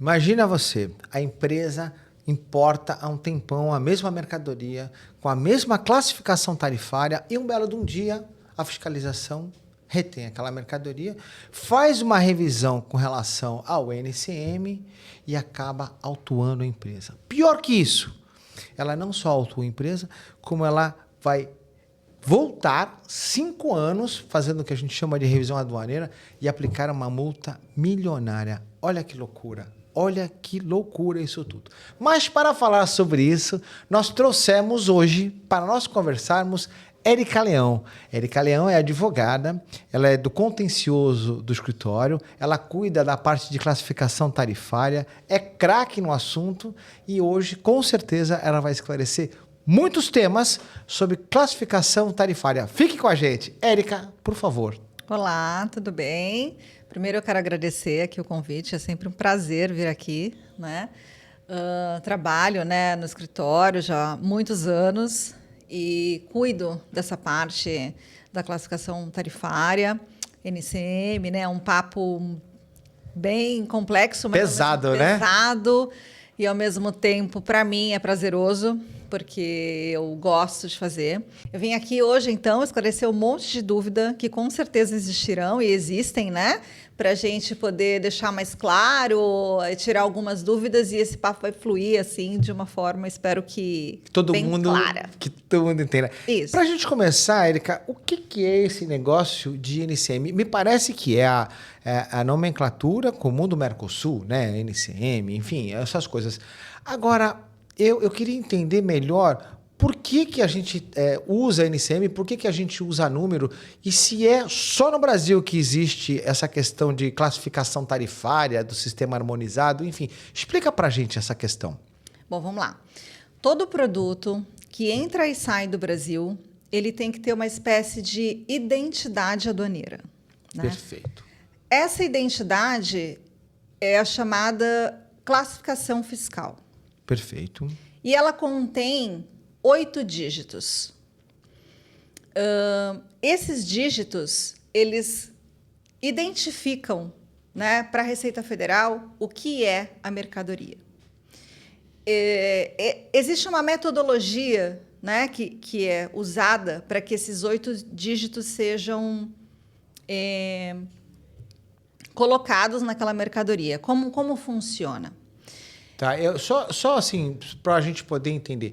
Imagina você, a empresa importa há um tempão a mesma mercadoria, com a mesma classificação tarifária, e um belo de um dia a fiscalização retém aquela mercadoria, faz uma revisão com relação ao NCM e acaba autuando a empresa. Pior que isso, ela não só autua a empresa, como ela vai voltar 5 anos fazendo o que a gente chama de revisão aduaneira e aplicar uma multa milionária. Olha que loucura. Olha que loucura isso tudo. Mas para falar sobre isso, nós trouxemos hoje, para nós conversarmos, Érica Leão. Érica Leão é advogada, ela é do contencioso do escritório, ela cuida da parte de classificação tarifária, é craque no assunto e hoje, com certeza, ela vai esclarecer muitos temas sobre classificação tarifária. Fique com a gente. Érica, por favor. Olá, tudo bem? Primeiro eu quero agradecer aqui o convite, é sempre um prazer vir aqui, né? Trabalho, né, no escritório já há muitos anos e cuido dessa parte da classificação tarifária, NCM, né? Um papo bem complexo, mas pesado, né? Pesado e ao mesmo tempo, para mim, é prazeroso, porque eu gosto de fazer. Eu vim aqui hoje, então, esclarecer um monte de dúvida que com certeza existirão e existem, né? Para a gente poder deixar mais claro, tirar algumas dúvidas e esse papo vai fluir, assim, de uma forma, espero que bem clara. Que todo mundo entenda. Isso. Para a gente começar, Érica, o que é esse negócio de NCM? Me parece que é a nomenclatura comum do Mercosul, né? NCM, enfim, essas coisas. Agora, eu queria entender melhor por que a gente usa NCM, por que a gente usa número e se é só no Brasil que existe essa questão de classificação tarifária, do sistema harmonizado, enfim. Explica para a gente essa questão. Bom, vamos lá. Todo produto que entra e sai do Brasil, ele tem que ter uma espécie de identidade aduaneira. Né? Perfeito. Essa identidade é a chamada classificação fiscal. Perfeito. E ela contém 8 dígitos. Esses dígitos, eles identificam, né, para a Receita Federal o que é a mercadoria. Existe uma metodologia, né, que é usada para que esses 8 dígitos sejam colocados naquela mercadoria. Como funciona? Tá, só assim, para a gente poder entender.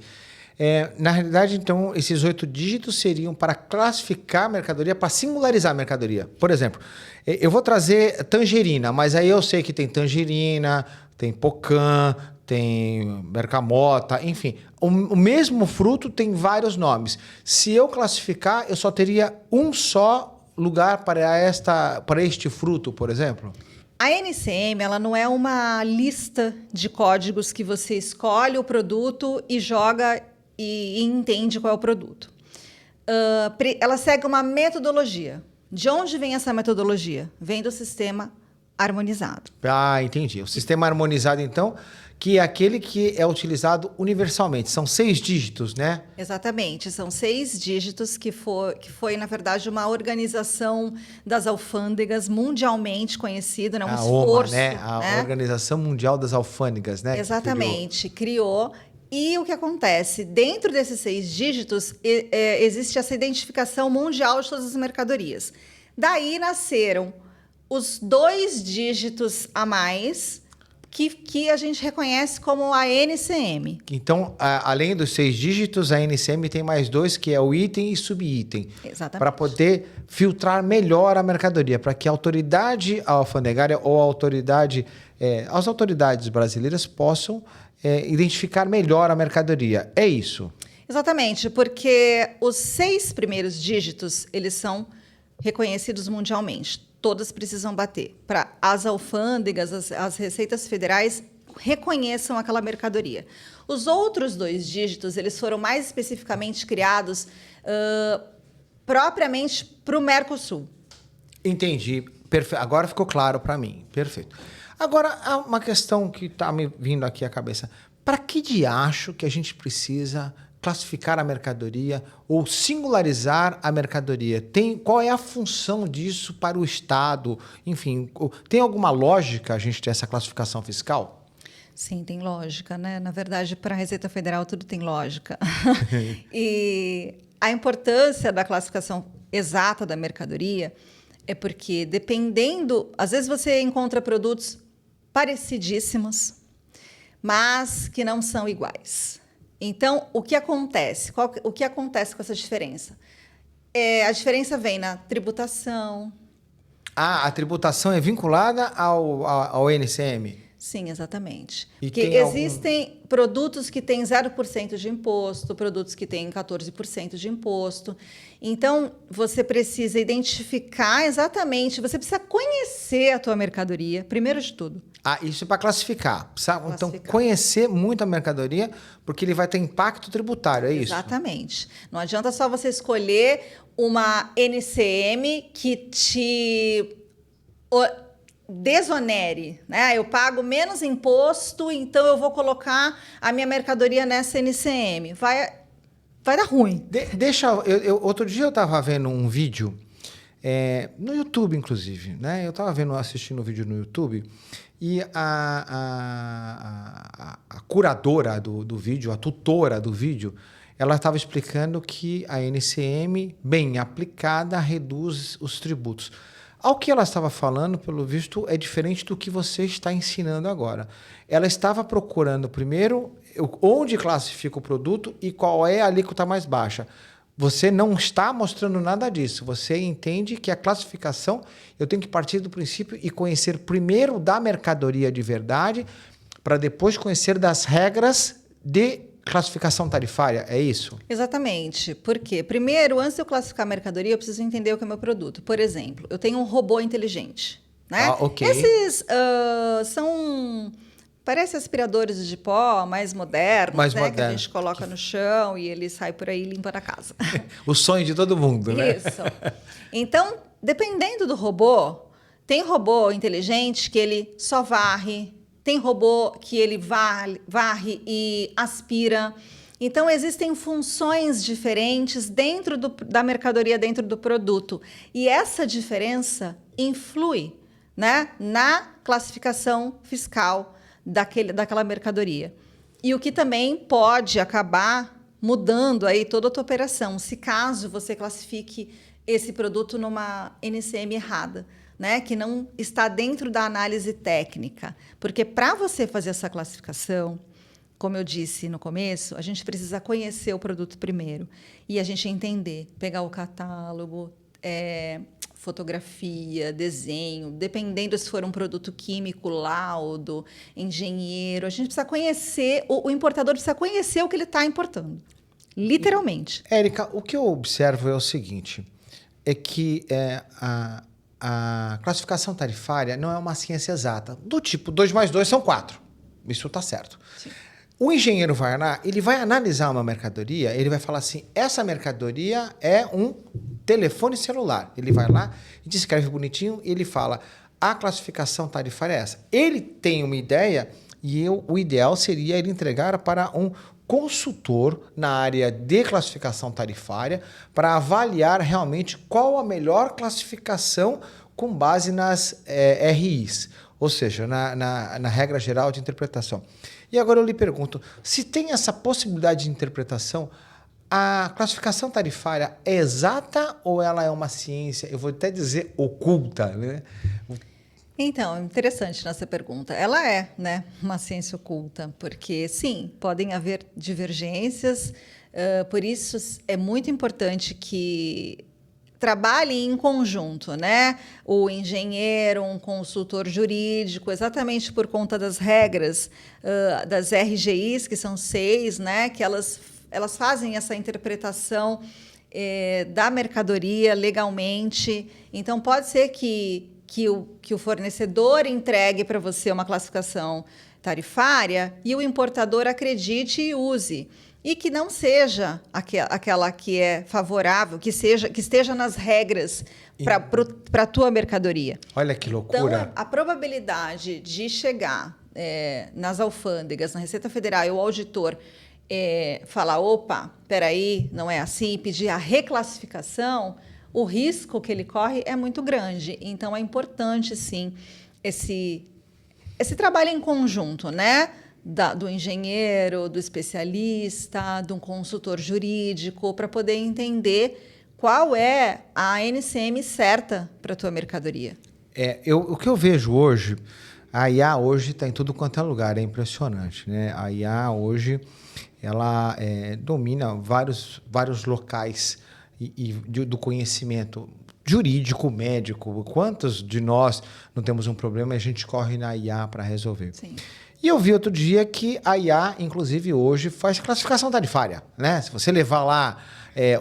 Na realidade, então, esses 8 dígitos seriam para classificar a mercadoria, para singularizar a mercadoria. Por exemplo, eu vou trazer tangerina, mas aí eu sei que tem tangerina, tem pocã, tem bergamota, enfim. O mesmo fruto tem vários nomes. Se eu classificar, eu só teria um só lugar para este fruto, por exemplo? A NCM, ela não é uma lista de códigos que você escolhe o produto e joga e entende qual é o produto. Ela segue uma metodologia. De onde vem essa metodologia? Vem do sistema harmonizado. Ah, entendi. O sistema harmonizado, então, que é aquele que é utilizado universalmente. São 6 dígitos, né? Exatamente. São 6 dígitos que foi, na verdade, uma organização das alfândegas mundialmente conhecida, né? Um esforço. OMA, né? A Organização Mundial das Alfândegas, né? Exatamente. Criou. E o que acontece? Dentro desses 6 dígitos, existe essa identificação mundial de todas as mercadorias. Daí nasceram os 2 dígitos a mais que a gente reconhece como a NCM. Então, além dos 6 dígitos, a NCM tem mais 2, que é o item e subitem. Exatamente. Para poder filtrar melhor a mercadoria, para que a autoridade alfandegária ou as autoridades brasileiras possam identificar melhor a mercadoria. É isso? Exatamente, porque os 6 primeiros dígitos, eles são reconhecidos mundialmente. Todas precisam bater para as alfândegas, as receitas federais reconheçam aquela mercadoria. Os outros 2 dígitos, eles foram mais especificamente criados propriamente para o Mercosul. Entendi. Agora ficou claro para mim. Perfeito. Agora, há uma questão que está me vindo aqui à cabeça. Para que diacho que a gente precisa classificar a mercadoria ou singularizar a mercadoria? Qual é a função disso para o Estado? Enfim, tem alguma lógica a gente ter essa classificação fiscal? Sim, tem lógica, né? Na verdade, para a Receita Federal tudo tem lógica. E a importância da classificação exata da mercadoria é porque, dependendo, às vezes você encontra produtos parecidíssimos, mas que não são iguais. Então, o que acontece? O que acontece com essa diferença? A diferença vem na tributação. A tributação é vinculada ao NCM? Sim, exatamente. E porque existem produtos que têm 0% de imposto, produtos que têm 14% de imposto. Então, você precisa identificar exatamente, você precisa conhecer a tua mercadoria, primeiro de tudo. Isso é para classificar. Então, conhecer muito a mercadoria, porque ele vai ter impacto tributário, é isso? Exatamente. Não adianta só você escolher uma NCM que te desonere, né? Eu pago menos imposto, então eu vou colocar a minha mercadoria nessa NCM. Vai dar ruim. Outro dia eu estava vendo um vídeo, no YouTube, inclusive, né? Eu estava assistindo um vídeo no YouTube e a curadora do vídeo, a tutora do vídeo, ela estava explicando que a NCM, bem aplicada, reduz os tributos. Ao que ela estava falando, pelo visto, é diferente do que você está ensinando agora. Ela estava procurando, primeiro, onde classifica o produto e qual é a alíquota mais baixa. Você não está mostrando nada disso. Você entende que a classificação, eu tenho que partir do princípio e conhecer primeiro da mercadoria de verdade, para depois conhecer das regras de classificação tarifária, é isso? Exatamente. Por quê? Primeiro, antes de eu classificar a mercadoria, eu preciso entender o que é meu produto. Por exemplo, eu tenho um robô inteligente, né? Ok. Esses parecem aspiradores de pó mais modernos, né? Que a gente coloca no chão e ele sai por aí limpando a casa. O sonho de todo mundo, né? Isso. Então, dependendo do robô, tem robô inteligente que ele só varre, tem robô que ele varre e aspira. Então, existem funções diferentes dentro da mercadoria, dentro do produto. E essa diferença influi, né, na classificação fiscal daquela mercadoria. E o que também pode acabar mudando aí toda a tua operação, se caso você classifique esse produto numa NCM errada, né, que não está dentro da análise técnica. Porque para você fazer essa classificação, como eu disse no começo, a gente precisa conhecer o produto primeiro e a gente entender, pegar o catálogo, fotografia, desenho, dependendo se for um produto químico, laudo, engenheiro, a gente precisa conhecer, o importador precisa conhecer o que ele está importando, literalmente. Érica, o que eu observo é o seguinte, é que a classificação tarifária não é uma ciência exata. Do tipo, 2 mais 2 são 4. Isso está certo. Sim. O engenheiro vai lá, ele vai analisar uma mercadoria, ele vai falar assim, essa mercadoria é um telefone celular. Ele vai lá e descreve bonitinho e ele fala, a classificação tarifária é essa. Ele tem uma ideia e o ideal seria ele entregar para um consultor na área de classificação tarifária para avaliar realmente qual a melhor classificação com base nas RIs, ou seja, na regra geral de interpretação. E agora eu lhe pergunto, se tem essa possibilidade de interpretação, a classificação tarifária é exata ou ela é uma ciência, eu vou até dizer, oculta, né? Então, interessante nessa pergunta. Ela é, né, uma ciência oculta, porque, sim, podem haver divergências, por isso é muito importante que trabalhem em conjunto, né? O engenheiro, um consultor jurídico, exatamente por conta das regras das RGIs, que são 6, né? Que elas fazem essa interpretação da mercadoria legalmente. Então, pode ser que o fornecedor entregue para você uma classificação tarifária e o importador acredite e use. E que não seja aquela que é favorável, que esteja nas regras para a tua mercadoria. Olha que loucura. Então, a probabilidade de chegar nas alfândegas, na Receita Federal, e o auditor falar, opa, peraí, não é assim, e pedir a reclassificação, o risco que ele corre é muito grande. Então, é importante, sim, esse trabalho em conjunto, né? Do engenheiro, do especialista, de um consultor jurídico, para poder entender qual é a NCM certa para a tua mercadoria. O que eu vejo hoje, a IA hoje está em tudo quanto é lugar, é impressionante, né? A IA hoje, ela domina vários locais do conhecimento jurídico, médico. Quantos de nós não temos um problema e a gente corre na IA para resolver? Sim. E eu vi outro dia que a IA, inclusive hoje, faz classificação tarifária, né? Se você levar lá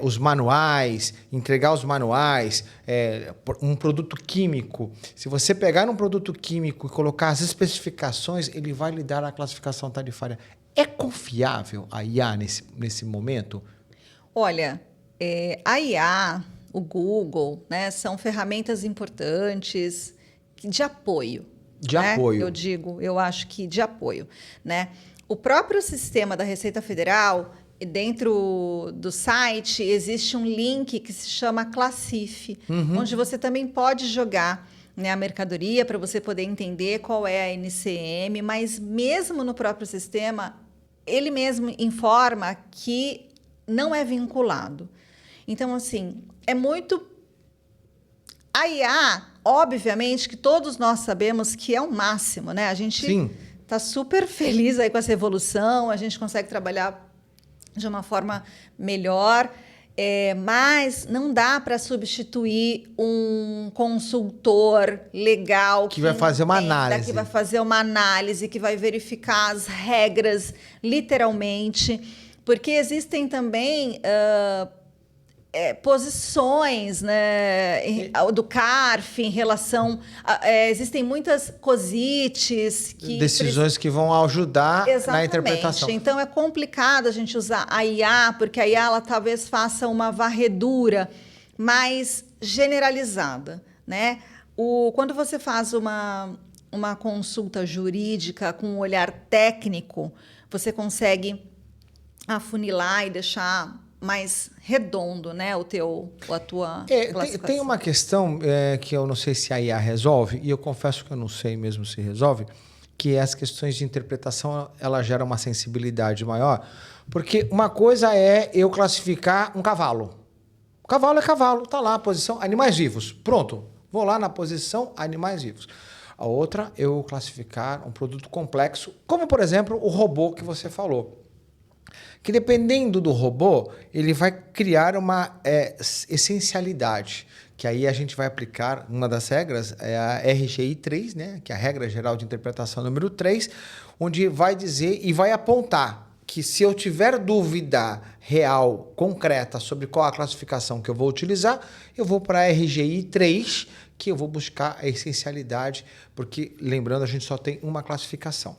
os manuais, entregar os manuais, um produto químico, se você pegar um produto químico e colocar as especificações, ele vai lhe dar a classificação tarifária. É confiável a IA nesse momento? Olha, a IA, o Google, né, são ferramentas importantes de apoio. De né? apoio. Eu acho que de apoio, né? O próprio sistema da Receita Federal, dentro do site, existe um link que se chama Classif, onde você também pode jogar, né, a mercadoria para você poder entender qual é a NCM, mas mesmo no próprio sistema, ele mesmo informa que não é vinculado. Então, assim, é muito... A IA, obviamente, que todos nós sabemos que é o máximo, né? A gente está super feliz aí com essa evolução, a gente consegue trabalhar de uma forma melhor, mas não dá para substituir um consultor legal que vai fazer uma análise. Que vai fazer uma análise, que vai verificar as regras, literalmente, porque existem também... posições, né, do CARF em relação... existem muitas cosites... Decisões que vão ajudar na interpretação. Então, é complicado a gente usar a IA, porque a IA ela talvez faça uma varredura mais generalizada, né? Quando você faz uma consulta jurídica com um olhar técnico, você consegue afunilar e deixar mais redondo, né, a tua classificação. Tem uma questão que eu não sei se a IA resolve, e eu confesso que eu não sei mesmo se resolve, que é as questões de interpretação, ela gera uma sensibilidade maior, porque uma coisa é eu classificar um cavalo. O cavalo é cavalo, tá lá a posição animais vivos. Pronto, vou lá na posição animais vivos. A outra, eu classificar um produto complexo, como, por exemplo, o robô que você falou. Que dependendo do robô, ele vai criar uma essencialidade, que aí a gente vai aplicar, uma das regras é a RGI 3, né, que é a Regra Geral de Interpretação número 3, onde vai dizer e vai apontar que se eu tiver dúvida real, concreta, sobre qual a classificação que eu vou utilizar, eu vou para a RGI 3, que eu vou buscar a essencialidade, porque, lembrando, a gente só tem uma classificação.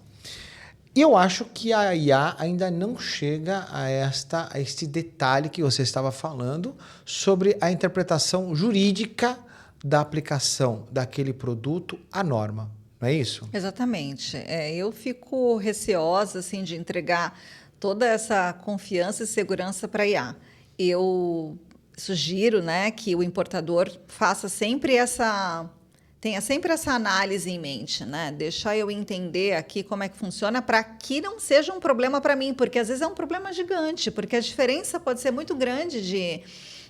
E eu acho que a IA ainda não chega a este detalhe que você estava falando sobre a interpretação jurídica da aplicação daquele produto à norma, não é isso? Exatamente. Eu fico receosa assim, de entregar toda essa confiança e segurança para a IA. Eu sugiro, né, que o importador tenha sempre essa análise em mente, né? Deixar eu entender aqui como é que funciona para que não seja um problema para mim, porque às vezes é um problema gigante, porque a diferença pode ser muito grande de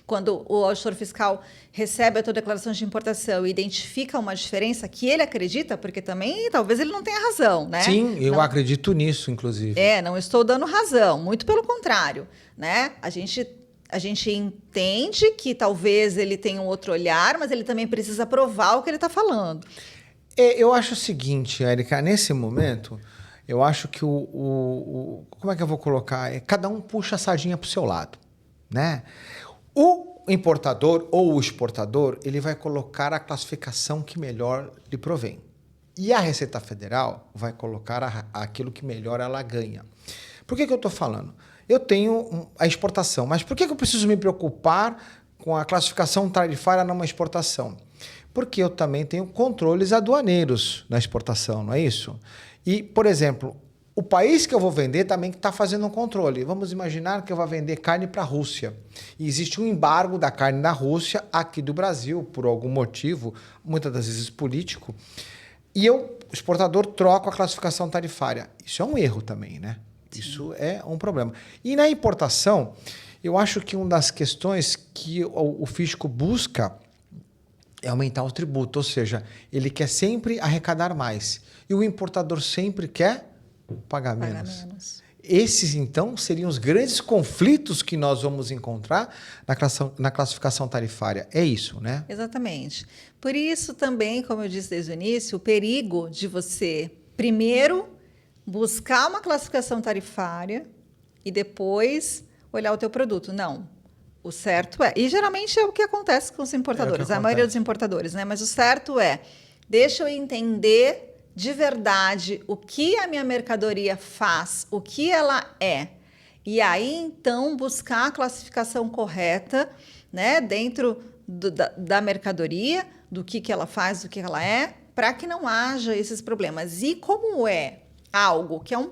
quando o auditor fiscal recebe a tua declaração de importação e identifica uma diferença que ele acredita, porque também talvez ele não tenha razão, né? Sim, eu acredito nisso, inclusive. Não estou dando razão, muito pelo contrário, né? A gente entende que talvez ele tenha um outro olhar, mas ele também precisa provar o que ele está falando. Eu acho o seguinte, Érica, nesse momento, eu acho que como é que eu vou colocar? Cada um puxa a sardinha para o seu lado, né? O importador ou o exportador, ele vai colocar a classificação que melhor lhe provém. E a Receita Federal vai colocar aquilo que melhor ela ganha. Por que eu estou falando? Eu tenho a exportação, mas por que eu preciso me preocupar com a classificação tarifária numa exportação? Porque eu também tenho controles aduaneiros na exportação, não é isso? E, por exemplo, o país que eu vou vender também está fazendo um controle. Vamos imaginar que eu vou vender carne para a Rússia. E existe um embargo da carne da Rússia aqui do Brasil, por algum motivo, muitas das vezes político. E eu, exportador, troco a classificação tarifária. Isso é um erro também, né? Sim. Isso é um problema. E na importação, eu acho que uma das questões que o fisco busca é aumentar o tributo, ou seja, ele quer sempre arrecadar mais. E o importador sempre quer pagar menos. Esses, então, seriam os grandes conflitos que nós vamos encontrar na classificação tarifária. É isso, né? Exatamente. Por isso também, como eu disse desde o início, o perigo de você, primeiro, buscar uma classificação tarifária e depois olhar o teu produto. Não. O certo é... E geralmente é o que acontece com os importadores, a maioria dos importadores, né? Mas o certo é, deixa eu entender de verdade o que a minha mercadoria faz, o que ela é. E aí, então, buscar a classificação correta, né, dentro da mercadoria, do que ela faz, do que ela é, para que não haja esses problemas. E como é algo que é um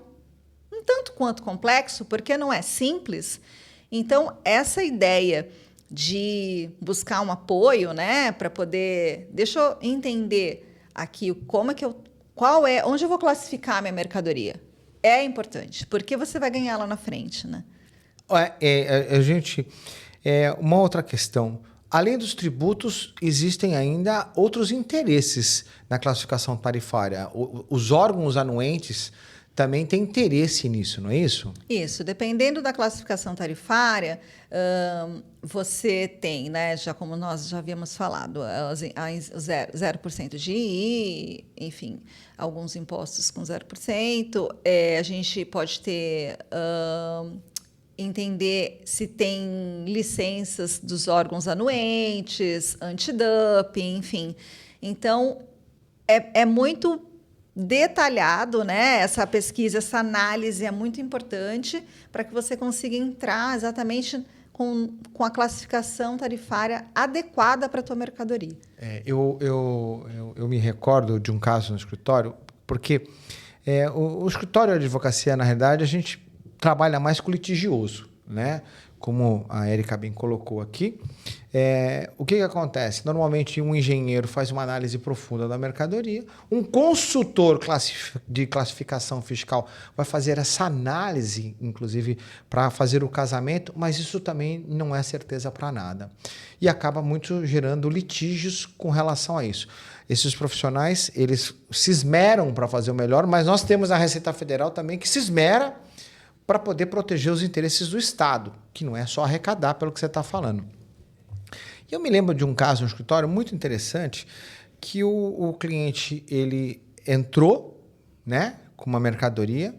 tanto quanto complexo, porque não é simples, então essa ideia de buscar um apoio, né, para poder... Deixa eu entender aqui como é que eu... onde eu vou classificar a minha mercadoria? É importante, porque você vai ganhar lá na frente, né? Uma outra questão. Além dos tributos, existem ainda outros interesses na classificação tarifária. Os órgãos anuentes também têm interesse nisso, não é isso? Isso. Dependendo da classificação tarifária, você tem, né, já como nós já havíamos falado, 0% de II, enfim, alguns impostos com 0%. A gente pode ter... entender se tem licenças dos órgãos anuentes, antidumping, enfim. Então, é muito detalhado, né? Essa pesquisa, essa análise é muito importante para que você consiga entrar exatamente com a classificação tarifária adequada para a tua mercadoria. Eu me recordo de um caso no escritório, porque o escritório de advocacia, na realidade, a gente trabalha mais com litigioso, né? Como a Érica bem colocou aqui. O que acontece? Normalmente, um engenheiro faz uma análise profunda da mercadoria, um consultor de classificação fiscal vai fazer essa análise, inclusive, para fazer o casamento, mas isso também não é certeza para nada. E acaba muito gerando litígios com relação a isso. Esses profissionais, eles se esmeram para fazer o melhor, mas nós temos a Receita Federal também que se esmera para poder proteger os interesses do Estado, que não é só arrecadar pelo que você está falando. E eu me lembro de um caso no escritório muito interessante, que o cliente ele entrou, né, com uma mercadoria.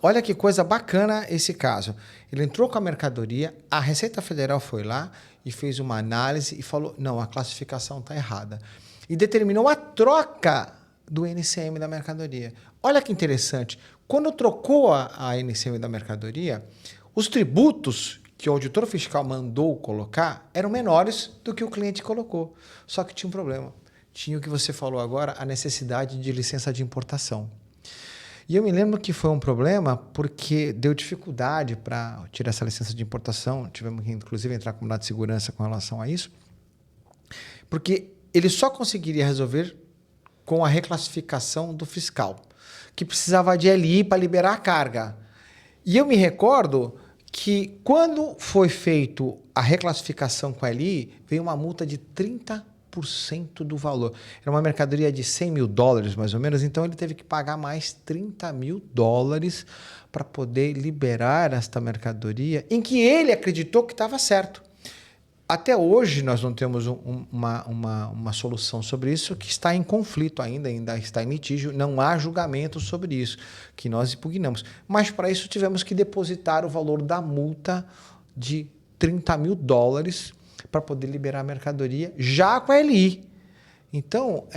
Olha que coisa bacana esse caso. Ele entrou com a mercadoria, a Receita Federal foi lá e fez uma análise e falou, não, a classificação está errada. E determinou a troca do NCM da mercadoria. Olha que interessante. Quando trocou a NCM da mercadoria, os tributos que o auditor fiscal mandou colocar eram menores do que o cliente colocou. Só que tinha um problema. Tinha o que você falou agora, a necessidade de licença de importação. E eu me lembro que foi um problema porque deu dificuldade para tirar essa licença de importação. Tivemos que, inclusive, entrar com mandado de segurança com relação a isso. Porque ele só conseguiria resolver com a reclassificação do fiscal, que precisava de LI para liberar a carga. E eu me recordo que quando foi feito a reclassificação com a LI, veio uma multa de 30% do valor. Era uma mercadoria de $100 mil, mais ou menos, então ele teve que pagar mais $30 mil para poder liberar esta mercadoria, em que ele acreditou que estava certo. Até hoje nós não temos uma solução sobre isso, que está em conflito ainda está em litígio, não há julgamento sobre isso, que nós impugnamos. Mas para isso tivemos que depositar o valor da multa de $30 mil para poder liberar a mercadoria, já com a LI. Então,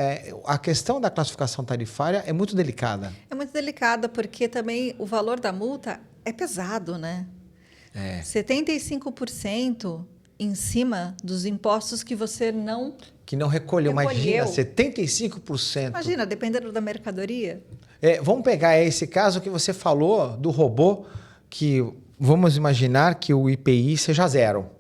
a questão da classificação tarifária é muito delicada. É muito delicada porque também o valor da multa é pesado, né? 75% em cima dos impostos que você não recolheu. Imagina, 75%. Imagina, dependendo da mercadoria. Vamos pegar esse caso que você falou do robô, que vamos imaginar que o IPI seja zero.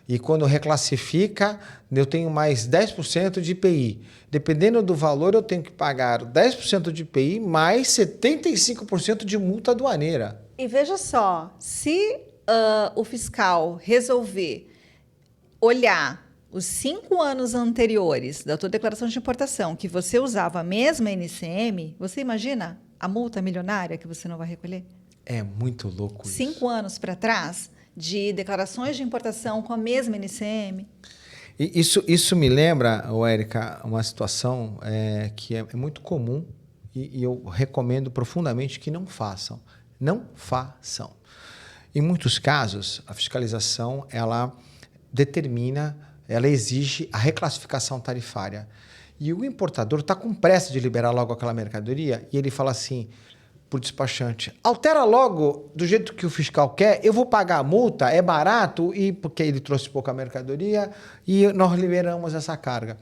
E quando reclassifica, eu tenho mais 10% de IPI. Dependendo do valor, eu tenho que pagar 10% de IPI mais 75% de multa aduaneira. E veja só, se o fiscal resolver olhar os 5 anos anteriores da tua declaração de importação, que você usava a mesma NCM, você imagina a multa milionária que você não vai recolher? É muito louco isso. 5 anos para trás de declarações de importação com a mesma NCM. E isso me lembra, Érica, uma situação que é muito comum e eu recomendo profundamente que não façam. Não façam. Em muitos casos, a fiscalização ela exige a reclassificação tarifária. E o importador está com pressa de liberar logo aquela mercadoria e ele fala assim para o despachante, altera logo do jeito que o fiscal quer, eu vou pagar a multa, é barato, e porque ele trouxe pouca mercadoria e nós liberamos essa carga.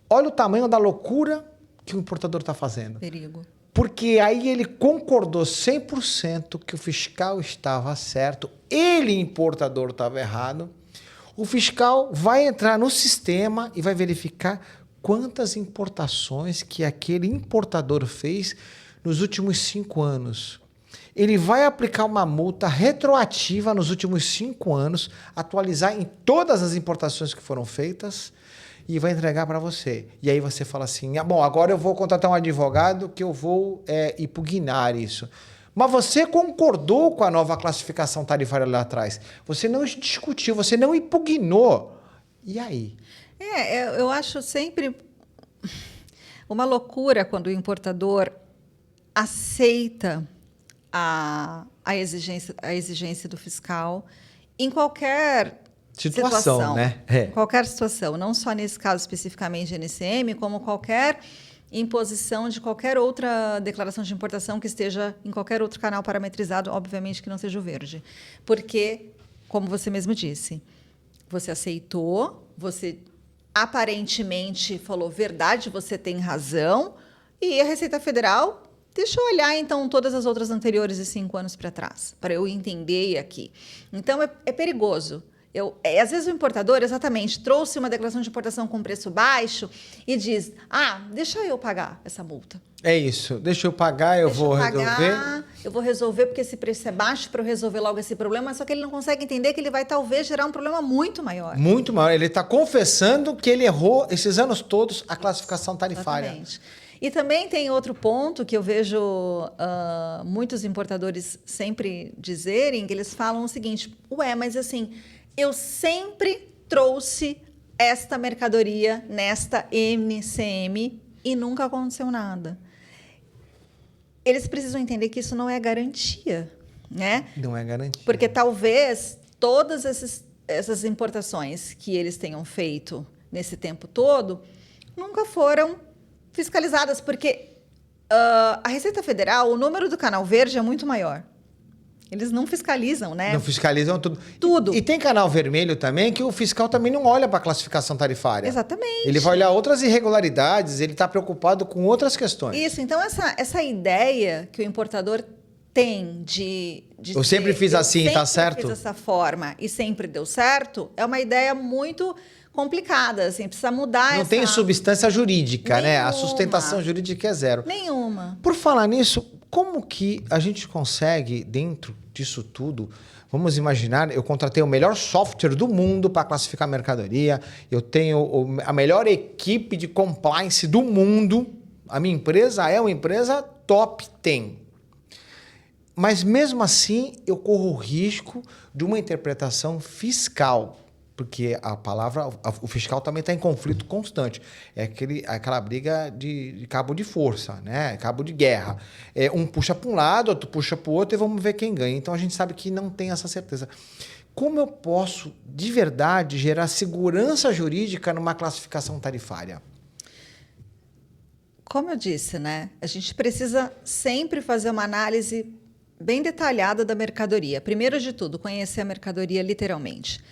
Olha o tamanho da loucura que o importador está fazendo. Perigo. Porque aí ele concordou 100% que o fiscal estava certo, ele, importador, estava errado. O fiscal vai entrar no sistema e vai verificar quantas importações que aquele importador fez nos últimos 5 anos. Ele vai aplicar uma multa retroativa nos últimos 5 anos, atualizar em todas as importações que foram feitas e vai entregar para você. E aí você fala assim, bom, agora eu vou contratar um advogado que eu vou impugnar isso. Mas você concordou com a nova classificação tarifária lá atrás. Você não discutiu, você não impugnou. E aí? Eu acho sempre uma loucura quando o importador aceita a exigência do fiscal em qualquer situação, né? Qualquer situação, não só nesse caso especificamente de NCM, como qualquer imposição de qualquer outra declaração de importação que esteja em qualquer outro canal parametrizado, obviamente que não seja o verde. Porque, como você mesmo disse, você aceitou, você aparentemente falou verdade, você tem razão, e a Receita Federal... Deixa eu olhar, então, todas as outras anteriores de 5 anos para trás, para eu entender aqui. Então, é perigoso. Às vezes o importador, exatamente, trouxe uma declaração de importação com preço baixo e diz, deixa eu pagar essa multa. É isso, deixa eu pagar, eu vou resolver. Eu vou resolver porque esse preço é baixo para eu resolver logo esse problema, só que ele não consegue entender que ele vai talvez gerar um problema muito maior. Muito maior. Ele está confessando que ele errou esses anos todos a classificação tarifária. Exatamente. E também tem outro ponto que eu vejo muitos importadores sempre dizerem, que eles falam o seguinte, mas assim, eu sempre trouxe esta mercadoria nesta NCM e nunca aconteceu nada. Eles precisam entender que isso não é garantia, né? Não é garantia. Porque talvez todas essas importações que eles tenham feito nesse tempo todo nunca foram fiscalizadas, porque a Receita Federal, o número do canal verde é muito maior. Eles não fiscalizam, né? Não fiscalizam tudo. Tudo. E tem canal vermelho também, que o fiscal também não olha para a classificação tarifária. Exatamente. Ele vai olhar outras irregularidades, ele está preocupado com outras questões. Isso, então essa ideia que o importador tem de eu sempre fiz assim, tá certo? Eu sempre fiz dessa forma e sempre deu certo, é uma ideia muito complicada, assim, precisa mudar. Não tem substância jurídica, nenhuma, né? A sustentação jurídica é zero. Nenhuma. Por falar nisso, como que a gente consegue, dentro disso tudo, vamos imaginar, eu contratei o melhor software do mundo para classificar mercadoria, eu tenho a melhor equipe de compliance do mundo, a minha empresa é uma empresa top 10. Mas mesmo assim, eu corro o risco de uma interpretação fiscal, porque a palavra, o fiscal também está em conflito constante. É aquela briga de cabo de força, né? Cabo de guerra. Um puxa para um lado, outro puxa para o outro e vamos ver quem ganha. Então a gente sabe que não tem essa certeza. Como eu posso, de verdade, gerar segurança jurídica numa classificação tarifária? Como eu disse, né? A gente precisa sempre fazer uma análise bem detalhada da mercadoria. Primeiro de tudo, conhecer a mercadoria literalmente.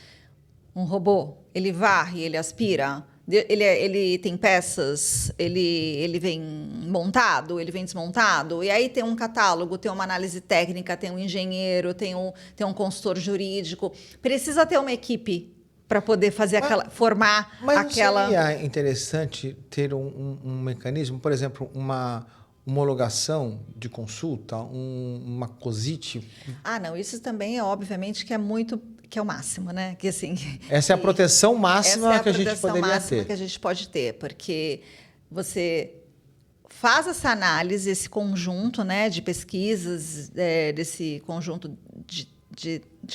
Um robô, ele varre, ele aspira? Ele tem peças, ele vem montado, ele vem desmontado, e aí tem um catálogo, tem uma análise técnica, tem um engenheiro, tem um consultor jurídico. Precisa ter uma equipe para poder fazer formar aquela... Mas não seria interessante ter um mecanismo, por exemplo, uma homologação de consulta, uma COSIT? Não, isso também obviamente que é o máximo, né? Que assim, essa é a proteção máxima que a gente poderia ter. Que a gente pode ter, porque você faz essa análise, esse conjunto, né, de pesquisas, desse conjunto de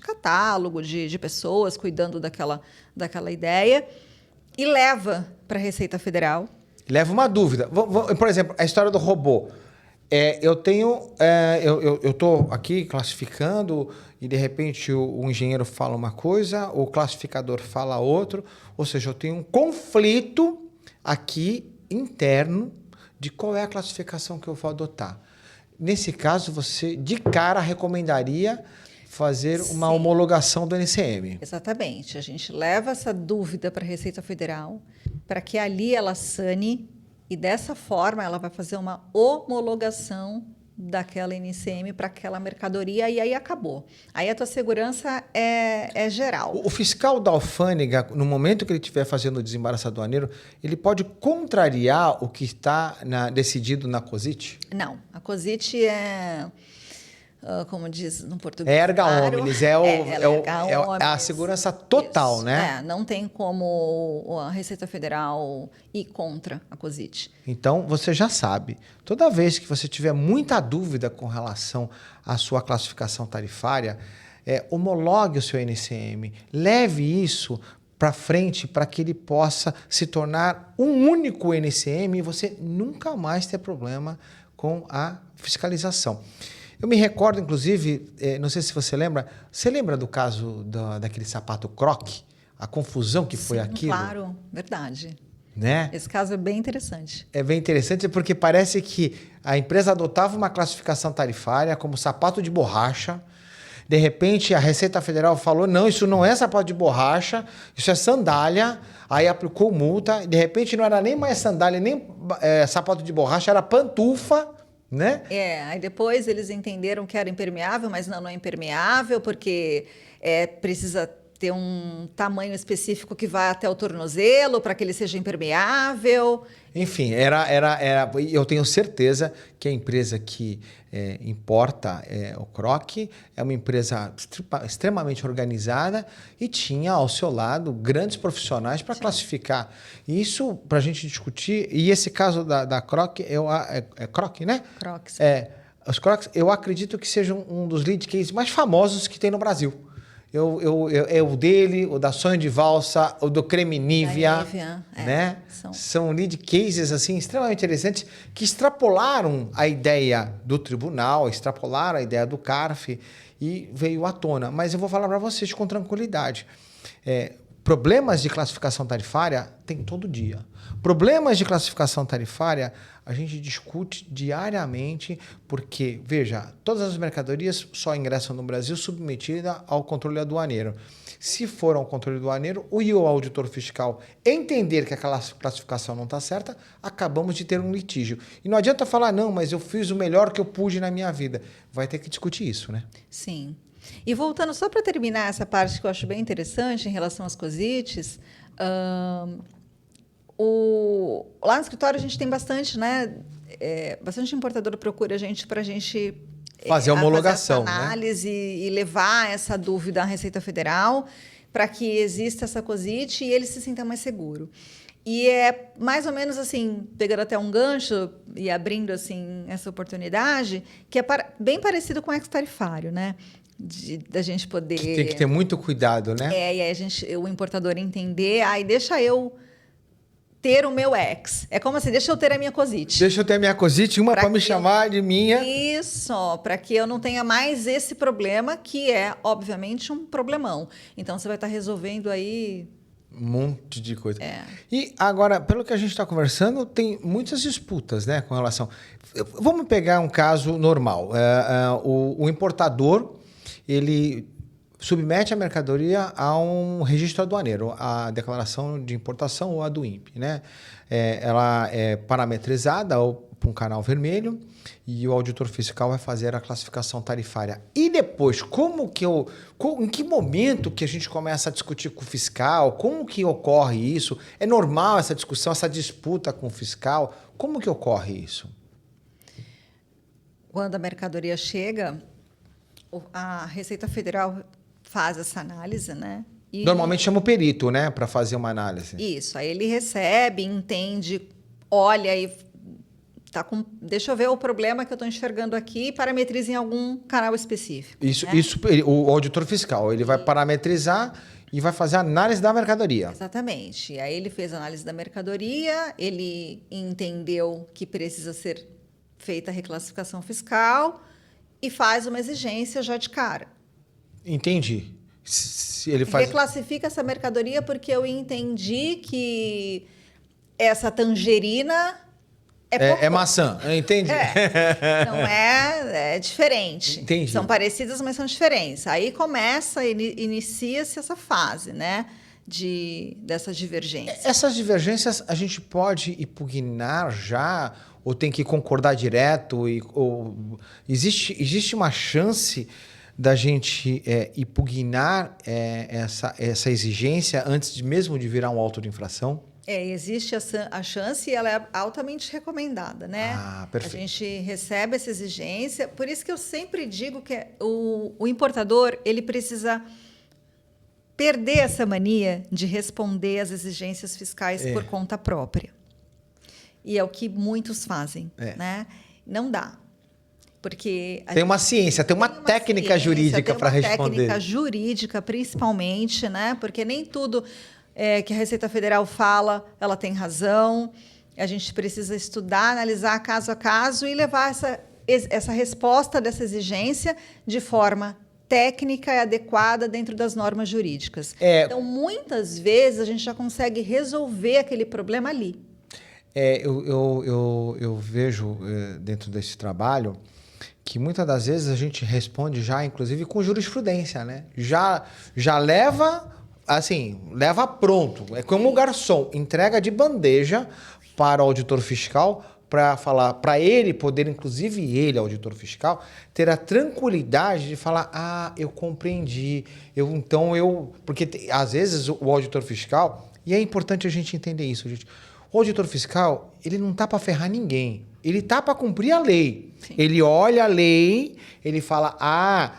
catálogo, de pessoas cuidando daquela ideia, e leva para a Receita Federal. Leva uma dúvida. Por exemplo, a história do robô. Eu estou aqui classificando e, de repente, o engenheiro fala uma coisa, o classificador fala outro. Ou seja, eu tenho um conflito aqui interno de qual é a classificação que eu vou adotar. Nesse caso, você, de cara, recomendaria fazer uma homologação do NCM. Exatamente. A gente leva essa dúvida para a Receita Federal para que ali ela sane e, dessa forma, ela vai fazer uma homologação daquela NCM para aquela mercadoria e aí acabou. Aí a tua segurança é geral. O fiscal da alfândega, no momento que ele estiver fazendo o desembaraço aduaneiro, ele pode contrariar o que está decidido na COSIT? Não. A COSIT como diz no português. Erga omnes, é a omnes. Segurança total, Isso. né? Não tem como a Receita Federal ir contra a COSIT. Então, você já sabe, toda vez que você tiver muita dúvida com relação à sua classificação tarifária, homologue o seu NCM, leve isso para frente para que ele possa se tornar um único NCM e você nunca mais ter problema com a fiscalização. Eu me recordo, inclusive, não sei se você lembra do caso daquele sapato Croc? A confusão que foi aquilo? Claro, verdade. Né? Esse caso é bem interessante. É bem interessante porque parece que a empresa adotava uma classificação tarifária como sapato de borracha. De repente, a Receita Federal falou, não, isso não é sapato de borracha, isso é sandália. Aí aplicou multa. De repente, não era nem mais sandália, nem sapato de borracha, era pantufa. Né? Aí depois eles entenderam que era impermeável, mas não é impermeável, porque precisa ter um tamanho específico que vai até o tornozelo para que ele seja impermeável. Enfim, eu tenho certeza que a empresa que importa o Croc é uma empresa extremamente organizada e tinha ao seu lado grandes profissionais para classificar. Isso para a gente discutir. E esse caso da Croc, é Croc, né? Crocs. Os Crocs, eu acredito que sejam um dos lead cases mais famosos que tem no Brasil. O dele, o da Sonho de Valsa, o do Creme Nivea, né? São lead cases assim, extremamente interessantes que extrapolaram a ideia do tribunal, extrapolaram a ideia do CARF e veio à tona. Mas eu vou falar para vocês com tranquilidade. Problemas de classificação tarifária tem todo dia. Problemas de classificação tarifária a gente discute diariamente porque, veja, todas as mercadorias só ingressam no Brasil submetida ao controle aduaneiro. Se for ao controle aduaneiro, o auditor fiscal entender que aquela classificação não está certa, acabamos de ter um litígio. E não adianta falar, não, mas eu fiz o melhor que eu pude na minha vida. Vai ter que discutir isso, né? Sim. E voltando só para terminar essa parte que eu acho bem interessante em relação às COSITs, lá no escritório a gente tem bastante, né? Bastante importador procura a gente para a gente fazer a homologação, fazer essa análise, né? E levar essa dúvida à Receita Federal para que exista essa COSIT e ele se sinta mais seguro. E é mais ou menos assim, pegando até um gancho e abrindo assim essa oportunidade, que é bem parecido com o ex-tarifário, né? Da gente poder... Tem que ter muito cuidado, né? E aí o importador entender, deixa eu ter o meu ex. É como assim, deixa eu ter a minha COSIT. Deixa eu ter a minha COSIT, uma para me chamar de minha. Isso, para que eu não tenha mais esse problema, que é, obviamente, um problemão. Então, você vai estar resolvendo aí... Um monte de coisa. E agora, pelo que a gente está conversando, tem muitas disputas, né, com relação... Vamos pegar um caso normal. O importador, ele submete a mercadoria a um registro aduaneiro, a declaração de importação ou a do INPE, né? Ela é parametrizada para um canal vermelho e o auditor fiscal vai fazer a classificação tarifária. E depois, em que momento que a gente começa a discutir com o fiscal? Como que ocorre isso? É normal essa discussão, essa disputa com o fiscal? Como que ocorre isso? Quando a mercadoria chega, a Receita Federal faz essa análise, né? E normalmente chama o perito, né, para fazer uma análise. Isso, aí ele recebe, entende, olha e deixa eu ver o problema que eu estou enxergando aqui e parametriza em algum canal específico. Isso, né? O auditor fiscal, ele vai parametrizar e vai fazer a análise da mercadoria. Exatamente. Aí ele fez a análise da mercadoria, ele entendeu que precisa ser feita a reclassificação fiscal e faz uma exigência já de cara. Entendi. Ele faz... Reclassifica essa mercadoria porque eu entendi que essa tangerina é maçã, entendi. Não é diferente. Entendi. São parecidas, mas são diferentes. Aí inicia-se essa fase, né? Dessas divergências. Essas divergências a gente pode impugnar já ou tem que concordar direto? Existe uma chance da gente impugnar essa exigência antes mesmo de virar um auto de infração? Existe a chance e ela é altamente recomendada, né? Perfeito. A gente recebe essa exigência, por isso que eu sempre digo que o importador ele precisa perder essa mania de responder às exigências fiscais por conta própria. E é o que muitos fazem, né? Não dá. Porque tem uma ciência, tem uma técnica jurídica para responder. Tem uma técnica jurídica, principalmente, né? Porque nem tudo que a Receita Federal fala, ela tem razão. A gente precisa estudar, analisar caso a caso e levar essa resposta dessa exigência de forma técnica e adequada dentro das normas jurídicas. Então, muitas vezes, a gente já consegue resolver aquele problema ali. Eu vejo dentro desse trabalho que muitas das vezes a gente responde já, inclusive, com jurisprudência, né? Já leva, assim, leva pronto. É como o garçom, entrega de bandeja para o auditor fiscal para falar, para ele poder, inclusive ele, auditor fiscal, ter a tranquilidade de falar, eu compreendi, porque às vezes o auditor fiscal, e é importante a gente entender isso, gente, o auditor fiscal, ele não tá para ferrar ninguém, ele tá para cumprir a lei. Sim. Ele olha a lei, ele fala,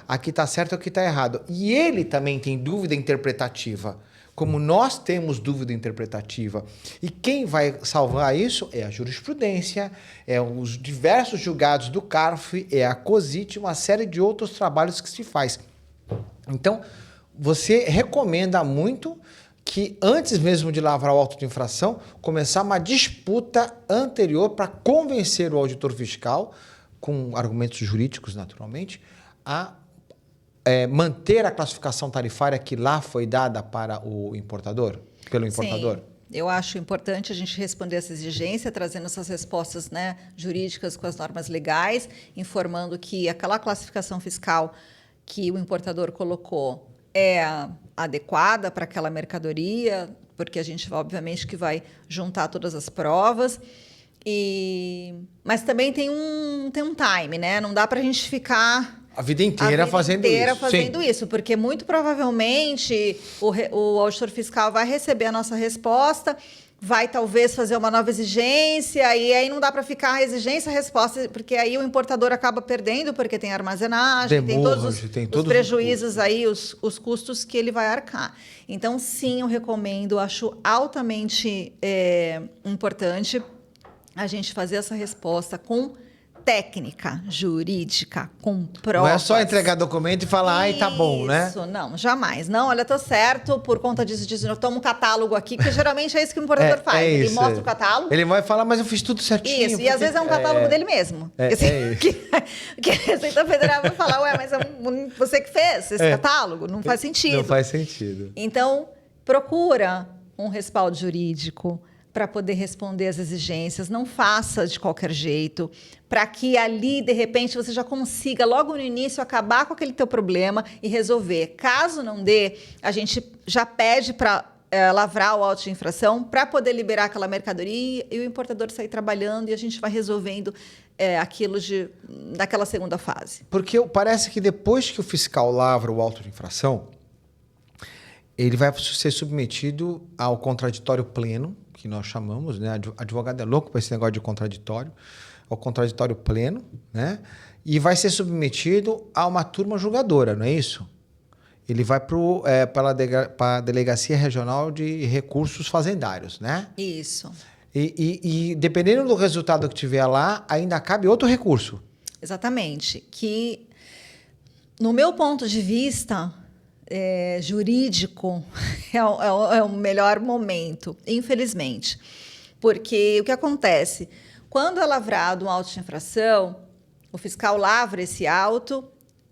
aqui tá certo, aqui tá errado. E ele também tem dúvida interpretativa, como nós temos dúvida interpretativa. E quem vai salvar isso é a jurisprudência, os diversos julgados do CARF, a COSIT, uma série de outros trabalhos que se faz. Então, você recomenda muito que antes mesmo de lavrar o auto de infração, começar uma disputa anterior para convencer o auditor fiscal, com argumentos jurídicos naturalmente, a manter a classificação tarifária que lá foi dada para o importador, pelo importador? Sim. Eu acho importante a gente responder essa exigência, trazendo essas respostas, né, jurídicas com as normas legais, informando que aquela classificação fiscal que o importador colocou é adequada para aquela mercadoria, porque a gente, obviamente, que vai juntar todas as provas. Mas também tem um time, né? Não dá para a gente ficar a vida inteira fazendo isso, porque muito provavelmente o auditor fiscal vai receber a nossa resposta, vai talvez fazer uma nova exigência, e aí não dá para ficar a exigência, a resposta, porque aí o importador acaba perdendo, porque tem armazenagem, tem todos os prejuízos aí, os custos que ele vai arcar. Então, sim, eu recomendo, acho altamente importante a gente fazer essa resposta com técnica jurídica, com provas. Não é só entregar documento e falar, tá bom, né? Isso, não, jamais. Não, olha, tô certo, por conta disso, eu tomo um catálogo aqui, porque geralmente é isso que o importador faz. Ele mostra o catálogo. Ele vai falar, mas eu fiz tudo certinho. Isso, e às vezes é um catálogo dele mesmo. Que a Receita Federal vai falar, mas você que fez esse catálogo? Não faz sentido. Não faz sentido. Então, procura um respaldo jurídico, para poder responder às exigências, não faça de qualquer jeito, para que ali, de repente, você já consiga, logo no início, acabar com aquele teu problema e resolver. Caso não dê, a gente já pede para lavrar o auto de infração para poder liberar aquela mercadoria e o importador sair trabalhando e a gente vai resolvendo aquilo daquela segunda fase. Porque parece que depois que o fiscal lavra o auto de infração, ele vai ser submetido ao contraditório pleno, que nós chamamos, né? Advogado é louco para esse negócio de contraditório, ao contraditório pleno, né? E vai ser submetido a uma turma julgadora, não é isso? Ele vai para a Delegacia Regional de Recursos Fazendários, né? Isso. E dependendo do resultado que tiver lá, ainda cabe outro recurso. Exatamente. Que, no meu ponto de vista jurídico, é o melhor momento, infelizmente. Porque o que acontece? Quando é lavrado um auto de infração, o fiscal lavra esse auto,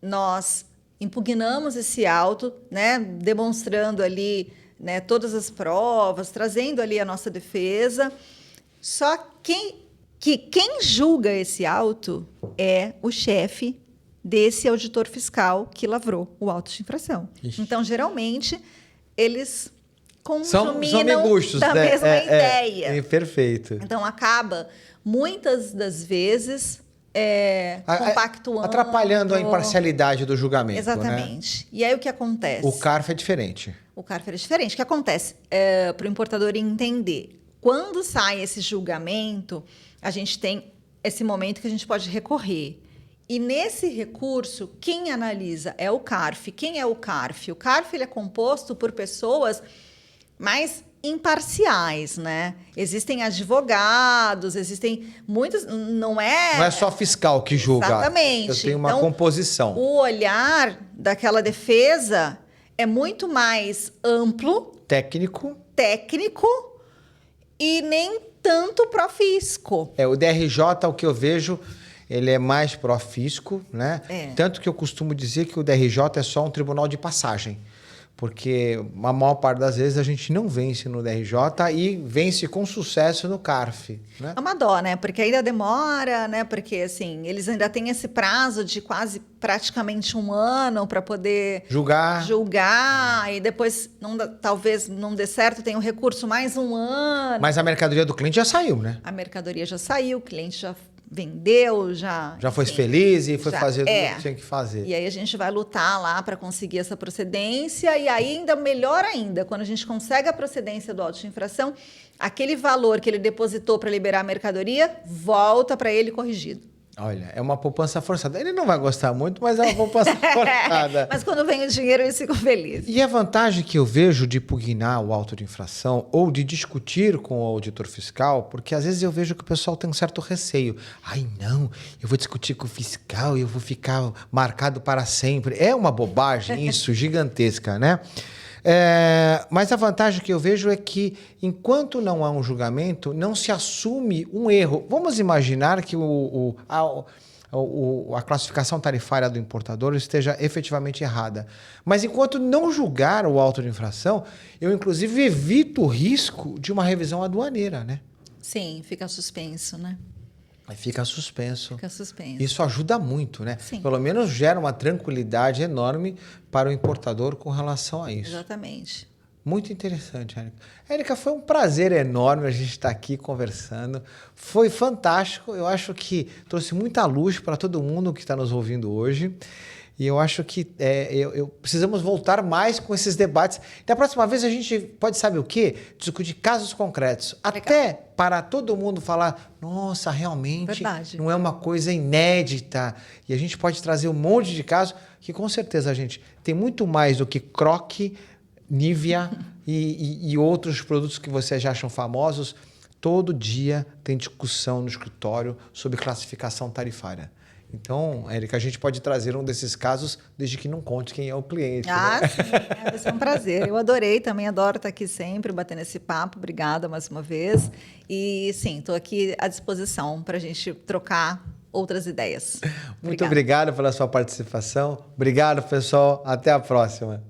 nós impugnamos esse auto, né, demonstrando ali, né, todas as provas, trazendo ali a nossa defesa. Só quem julga esse auto é o chefe desse auditor fiscal que lavrou o auto de infração. Ixi. Então, geralmente, eles conjuminam da mesma ideia. Perfeito. Então, acaba, muitas das vezes, compactuando. Atrapalhando a imparcialidade do julgamento. Exatamente. Né? E aí, o que acontece? O CARF é diferente. O CARF é diferente. O que acontece? Para o importador entender, quando sai esse julgamento, a gente tem esse momento que a gente pode recorrer. E nesse recurso, quem analisa é o CARF. Quem é o CARF? O CARF ele é composto por pessoas mais imparciais, né? Existem advogados, existem muitos... Não é só fiscal que julga. Exatamente. Eu tenho uma composição. O olhar daquela defesa é muito mais amplo... Técnico e nem tanto pró-fisco. O DRJ, o que eu vejo... Ele é mais pró-fisco, né? Tanto que eu costumo dizer que o DRJ é só um tribunal de passagem. Porque a maior parte das vezes a gente não vence no DRJ e vence com sucesso no CARF. Né? É uma dó, né? Porque ainda demora, né? Porque, assim, eles ainda têm esse prazo de praticamente um ano para poder julgar. E depois, talvez não dê certo, tem um recurso mais um ano. Mas a mercadoria do cliente já saiu, né? A mercadoria já saiu, o cliente já vendeu, já foi feliz e foi fazer tudo que tinha que fazer. E aí a gente vai lutar lá para conseguir essa procedência e ainda melhor ainda, quando a gente consegue a procedência do auto de infração, aquele valor que ele depositou para liberar a mercadoria volta para ele corrigido. Olha, é uma poupança forçada. Ele não vai gostar muito, mas é uma poupança forçada. Mas quando vem o dinheiro, eles ficam felizes. E a vantagem que eu vejo de pugnar o auto de infração ou de discutir com o auditor fiscal, porque às vezes eu vejo que o pessoal tem um certo receio. Ai, não, eu vou discutir com o fiscal e eu vou ficar marcado para sempre. É uma bobagem isso, gigantesca, né? Mas a vantagem que eu vejo é que, enquanto não há um julgamento, não se assume um erro. Vamos imaginar que a classificação tarifária do importador esteja efetivamente errada. Mas enquanto não julgar o auto de infração, eu, inclusive, evito o risco de uma revisão aduaneira, né? Sim, fica suspenso, né? Fica suspenso. Fica suspenso. Isso ajuda muito, né? Sim. Pelo menos gera uma tranquilidade enorme para o importador com relação a isso. Exatamente. Muito interessante, Érica. Érica, foi um prazer enorme a gente estar aqui conversando. Foi fantástico. Eu acho que trouxe muita luz para todo mundo que está nos ouvindo hoje. E eu acho que precisamos voltar mais com esses debates. Da próxima vez a gente pode, sabe o quê? Discutir casos concretos. Legal. Até para todo mundo falar, nossa, realmente não é uma coisa inédita. E a gente pode trazer um monte de casos que, com certeza, a gente tem muito mais do que Croque, Nivea e outros produtos que vocês já acham famosos. Todo dia tem discussão no escritório sobre classificação tarifária. Então, Érica, a gente pode trazer um desses casos desde que não conte quem é o cliente. Sim, vai ser um prazer. Eu adorei, também adoro estar aqui sempre, batendo esse papo. Obrigada mais uma vez. E, sim, estou aqui à disposição para a gente trocar outras ideias. Muito obrigado pela sua participação. Obrigado, pessoal. Até a próxima.